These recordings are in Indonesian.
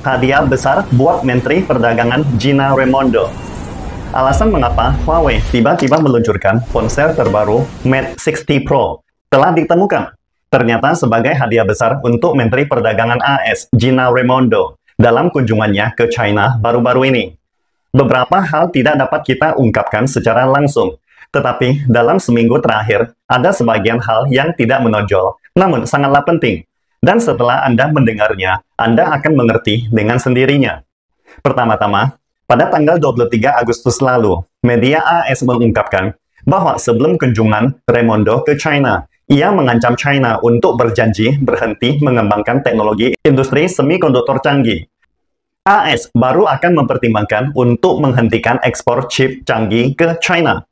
hadiah besar buat Menteri Perdagangan Gina Raimondo. Alasan mengapa Huawei tiba-tiba meluncurkan ponsel terbaru Mate 60 Pro telah ditemukan. Ternyata sebagai hadiah besar untuk Menteri Perdagangan AS Gina Raimondo dalam kunjungannya ke China baru-baru ini. Beberapa hal tidak dapat kita ungkapkan secara langsung, tetapi dalam seminggu terakhir ada sebagian hal yang tidak menonjol, namun sangatlah penting. Dan setelah Anda mendengarnya, Anda akan mengerti dengan sendirinya. Pertama-tama, pada tanggal 23 Agustus lalu, media AS mengungkapkan bahwa sebelum kunjungan Raimondo ke China, ia mengancam China untuk berjanji berhenti mengembangkan teknologi industri semikonduktor canggih. AS baru akan mempertimbangkan untuk menghentikan ekspor chip canggih ke China.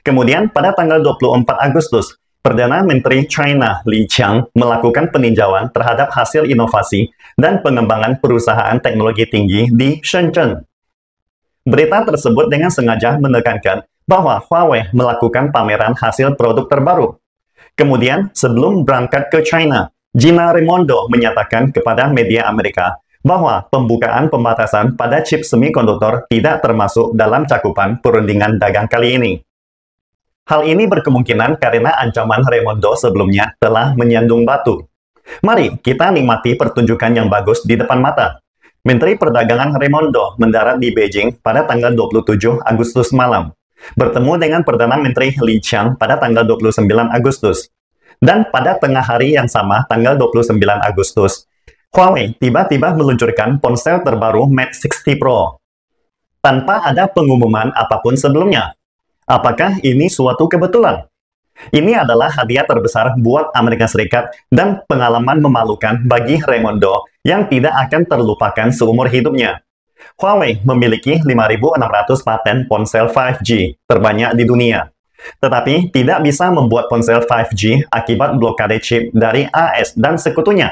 Kemudian pada tanggal 24 Agustus, Perdana Menteri China Li Qiang melakukan peninjauan terhadap hasil inovasi dan pengembangan perusahaan teknologi tinggi di Shenzhen. Berita tersebut dengan sengaja menekankan bahwa Huawei melakukan pameran hasil produk terbaru. Kemudian, sebelum berangkat ke China, Gina Raimondo menyatakan kepada media Amerika bahwa pembukaan pembatasan pada chip semikonduktor tidak termasuk dalam cakupan perundingan dagang kali ini. Hal ini berkemungkinan karena ancaman Raimondo sebelumnya telah menyandung batu. Mari kita nikmati pertunjukan yang bagus di depan mata. Menteri Perdagangan Raimondo mendarat di Beijing pada tanggal 27 Agustus malam, bertemu dengan Perdana Menteri Li Qiang pada tanggal 29 Agustus. Dan pada tengah hari yang sama, tanggal 29 Agustus, Huawei tiba-tiba meluncurkan ponsel terbaru Mate 60 Pro tanpa ada pengumuman apapun sebelumnya. Apakah ini suatu kebetulan? Ini adalah hadiah terbesar buat Amerika Serikat dan pengalaman memalukan bagi Raimondo yang tidak akan terlupakan seumur hidupnya. Huawei memiliki 5.600 paten ponsel 5G terbanyak di dunia, tetapi tidak bisa membuat ponsel 5G akibat blokade chip dari AS dan sekutunya.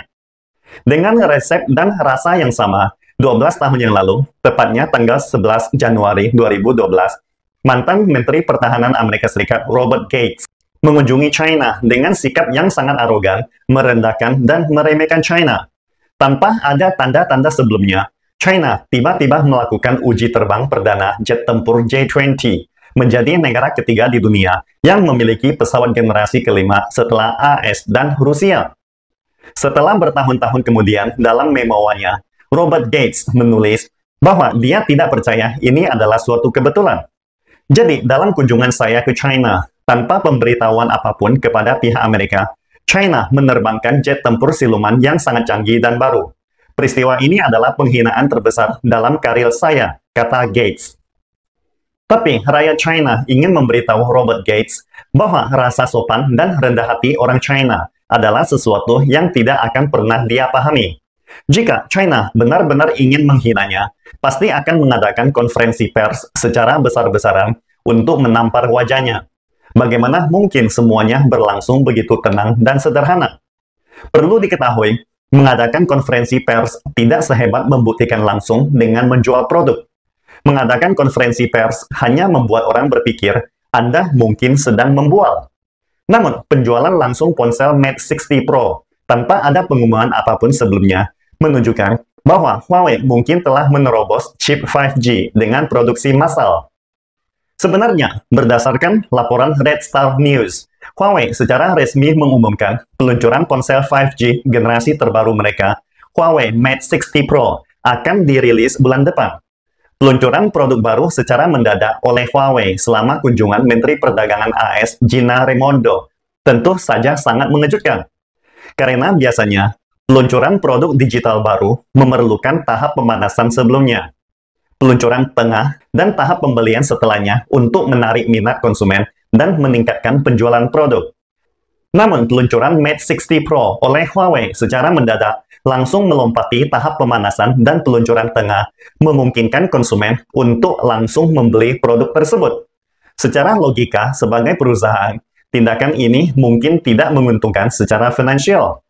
Dengan resep dan rasa yang sama, 12 tahun yang lalu, tepatnya tanggal 11 Januari 2012, mantan Menteri Pertahanan Amerika Serikat Robert Gates mengunjungi China dengan sikap yang sangat arogan, merendahkan dan meremehkan China. Tanpa ada tanda-tanda sebelumnya, China tiba-tiba melakukan uji terbang perdana jet tempur J-20, menjadi negara ketiga di dunia yang memiliki pesawat generasi kelima setelah AS dan Rusia. Setelah bertahun-tahun kemudian, dalam memoanya, Robert Gates menulis bahwa dia tidak percaya ini adalah suatu kebetulan. Jadi, dalam kunjungan saya ke China, tanpa pemberitahuan apapun kepada pihak Amerika, China menerbangkan jet tempur siluman yang sangat canggih dan baru. Peristiwa ini adalah penghinaan terbesar dalam karir saya, kata Gates. Tapi, rakyat China ingin memberitahu Robert Gates bahwa rasa sopan dan rendah hati orang China adalah sesuatu yang tidak akan pernah dia pahami. Jika China benar-benar ingin menghinanya, pasti akan mengadakan konferensi pers secara besar-besaran untuk menampar wajahnya. Bagaimana mungkin semuanya berlangsung begitu tenang dan sederhana? Perlu diketahui, mengadakan konferensi pers tidak sehebat membuktikan langsung dengan menjual produk. Mengadakan konferensi pers hanya membuat orang berpikir Anda mungkin sedang membual. Namun, penjualan langsung ponsel Mate 60 Pro tanpa ada pengumuman apapun sebelumnya menunjukkan bahwa Huawei mungkin telah menerobos chip 5G dengan produksi massal. Sebenarnya, berdasarkan laporan Red Star News, Huawei secara resmi mengumumkan peluncuran ponsel 5G generasi terbaru mereka, Huawei Mate 60 Pro, akan dirilis bulan depan. Peluncuran produk baru secara mendadak oleh Huawei selama kunjungan Menteri Perdagangan AS Gina Raimondo tentu saja sangat mengejutkan. Karena biasanya, peluncuran produk digital baru memerlukan tahap pemanasan sebelumnya, peluncuran tengah, dan tahap pembelian setelahnya untuk menarik minat konsumen dan meningkatkan penjualan produk. Namun, peluncuran Mate 60 Pro oleh Huawei secara mendadak langsung melompati tahap pemanasan dan peluncuran tengah, memungkinkan konsumen untuk langsung membeli produk tersebut. Secara logika, sebagai perusahaan, tindakan ini mungkin tidak menguntungkan secara finansial.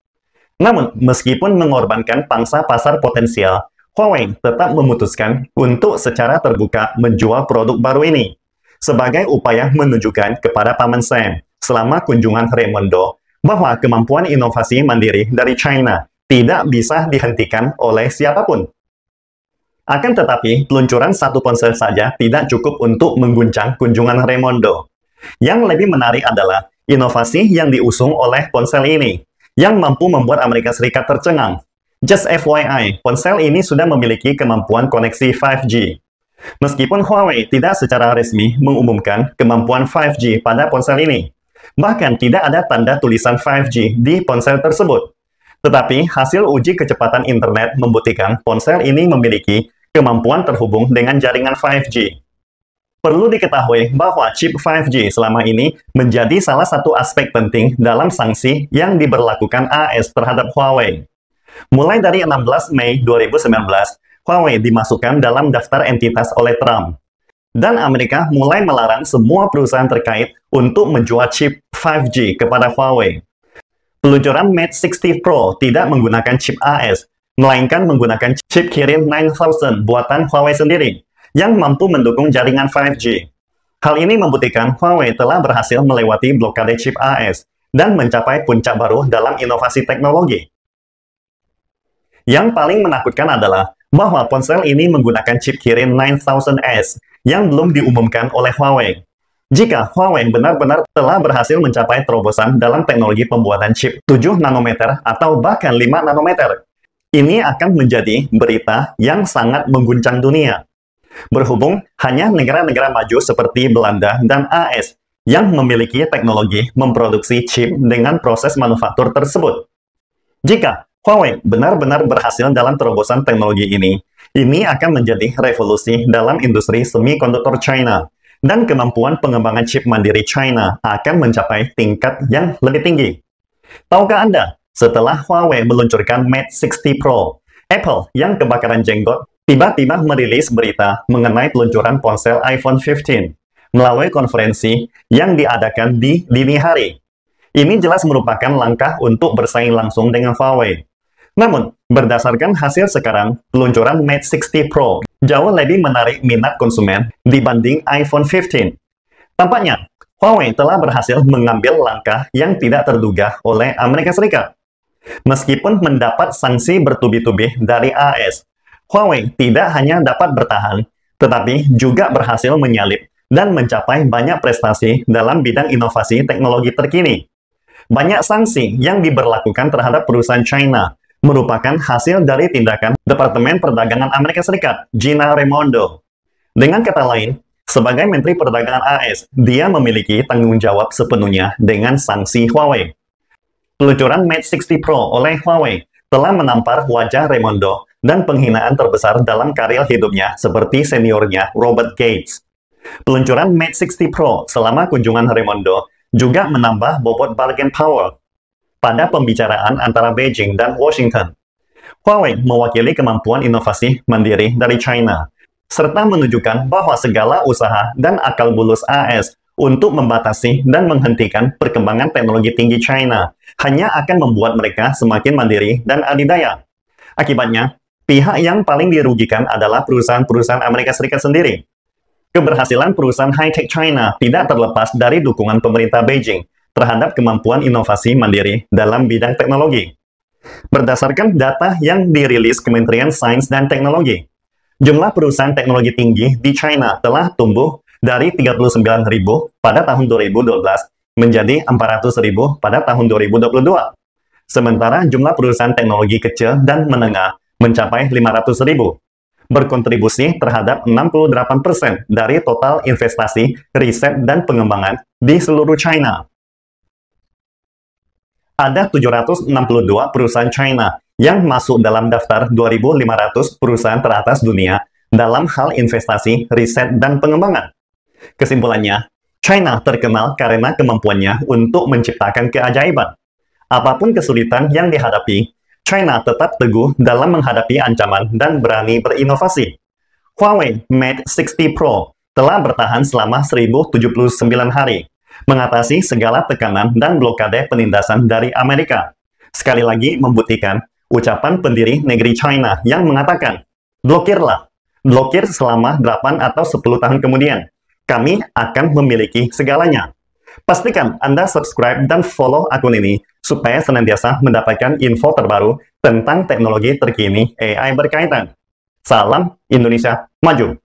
Namun, meskipun mengorbankan pangsa pasar potensial, Huawei tetap memutuskan untuk secara terbuka menjual produk baru ini sebagai upaya menunjukkan kepada Paman Sam selama kunjungan Raimondo bahwa kemampuan inovasi mandiri dari China tidak bisa dihentikan oleh siapapun. Akan tetapi, peluncuran satu ponsel saja tidak cukup untuk mengguncang kunjungan Raimondo. Yang lebih menarik adalah inovasi yang diusung oleh ponsel ini, yang mampu membuat Amerika Serikat tercengang. Just FYI, ponsel ini sudah memiliki kemampuan koneksi 5G. Meskipun Huawei tidak secara resmi mengumumkan kemampuan 5G pada ponsel ini, bahkan tidak ada tanda tulisan 5G di ponsel tersebut. Tetapi, hasil uji kecepatan internet membuktikan ponsel ini memiliki kemampuan terhubung dengan jaringan 5G. Perlu diketahui bahwa chip 5G selama ini menjadi salah satu aspek penting dalam sanksi yang diberlakukan AS terhadap Huawei. Mulai dari 16 Mei 2019, Huawei dimasukkan dalam daftar entitas oleh Trump. Dan Amerika mulai melarang semua perusahaan terkait untuk menjual chip 5G kepada Huawei. Peluncuran Mate 60 Pro tidak menggunakan chip AS, melainkan menggunakan chip Kirin 9000 buatan Huawei sendiri, yang mampu mendukung jaringan 5G. Hal ini membuktikan Huawei telah berhasil melewati blokade chip AS, dan mencapai puncak baru dalam inovasi teknologi. Yang paling menakutkan adalah bahwa ponsel ini menggunakan chip Kirin 9000S yang belum diumumkan oleh Huawei. Jika Huawei benar-benar telah berhasil mencapai terobosan dalam teknologi pembuatan chip 7 nanometer atau bahkan 5 nanometer, ini akan menjadi berita yang sangat mengguncang dunia. Berhubung hanya negara-negara maju seperti Belanda dan AS yang memiliki teknologi memproduksi chip dengan proses manufaktur tersebut. Jika Huawei benar-benar berhasil dalam terobosan teknologi ini akan menjadi revolusi dalam industri semikonduktor China, dan kemampuan pengembangan chip mandiri China akan mencapai tingkat yang lebih tinggi. Tahukah Anda, setelah Huawei meluncurkan Mate 60 Pro, Apple yang kebakaran jenggot tiba-tiba merilis berita mengenai peluncuran ponsel iPhone 15 melalui konferensi yang diadakan di dini hari. Ini jelas merupakan langkah untuk bersaing langsung dengan Huawei. Namun, berdasarkan hasil sekarang, peluncuran Mate 60 Pro jauh lebih menarik minat konsumen dibanding iPhone 15. Tampaknya, Huawei telah berhasil mengambil langkah yang tidak terduga oleh Amerika Serikat. Meskipun mendapat sanksi bertubi-tubi dari AS, Huawei tidak hanya dapat bertahan, tetapi juga berhasil menyalip dan mencapai banyak prestasi dalam bidang inovasi teknologi terkini. Banyak sanksi yang diberlakukan terhadap perusahaan China merupakan hasil dari tindakan Departemen Perdagangan Amerika Serikat, Gina Raimondo. Dengan kata lain, sebagai Menteri Perdagangan AS, dia memiliki tanggung jawab sepenuhnya dengan sanksi Huawei. Peluncuran Mate 60 Pro oleh Huawei telah menampar wajah Raimondo dan penghinaan terbesar dalam karir hidupnya seperti seniornya Robert Gates. Peluncuran Mate 60 Pro selama kunjungan Raimondo juga menambah bobot bargain power pada pembicaraan antara Beijing dan Washington. Huawei mewakili kemampuan inovasi mandiri dari China, serta menunjukkan bahwa segala usaha dan akal bulus AS untuk membatasi dan menghentikan perkembangan teknologi tinggi China hanya akan membuat mereka semakin mandiri dan adidaya. Akibatnya, pihak yang paling dirugikan adalah perusahaan-perusahaan Amerika Serikat sendiri. Keberhasilan perusahaan high-tech China tidak terlepas dari dukungan pemerintah Beijing terhadap kemampuan inovasi mandiri dalam bidang teknologi. Berdasarkan data yang dirilis Kementerian Sains dan Teknologi, jumlah perusahaan teknologi tinggi di China telah tumbuh dari 39.000 pada tahun 2012 menjadi 400.000 pada tahun 2022. Sementara jumlah perusahaan teknologi kecil dan menengah mencapai 500.000, berkontribusi terhadap 68% dari total investasi riset dan pengembangan di seluruh China. Ada 762 perusahaan China yang masuk dalam daftar 2.500 perusahaan teratas dunia dalam hal investasi, riset, dan pengembangan. Kesimpulannya, China terkenal karena kemampuannya untuk menciptakan keajaiban. Apapun kesulitan yang dihadapi, China tetap teguh dalam menghadapi ancaman dan berani berinovasi. Huawei Mate 60 Pro telah bertahan selama 1079 hari, mengatasi segala tekanan dan blokade penindasan dari Amerika. Sekali lagi membuktikan ucapan pendiri negeri China yang mengatakan, blokirlah, blokir selama 8 atau 10 tahun kemudian. Kami akan memiliki segalanya. Pastikan Anda subscribe dan follow akun ini supaya senantiasa mendapatkan info terbaru tentang teknologi terkini AI berkaitan. Salam Indonesia Maju!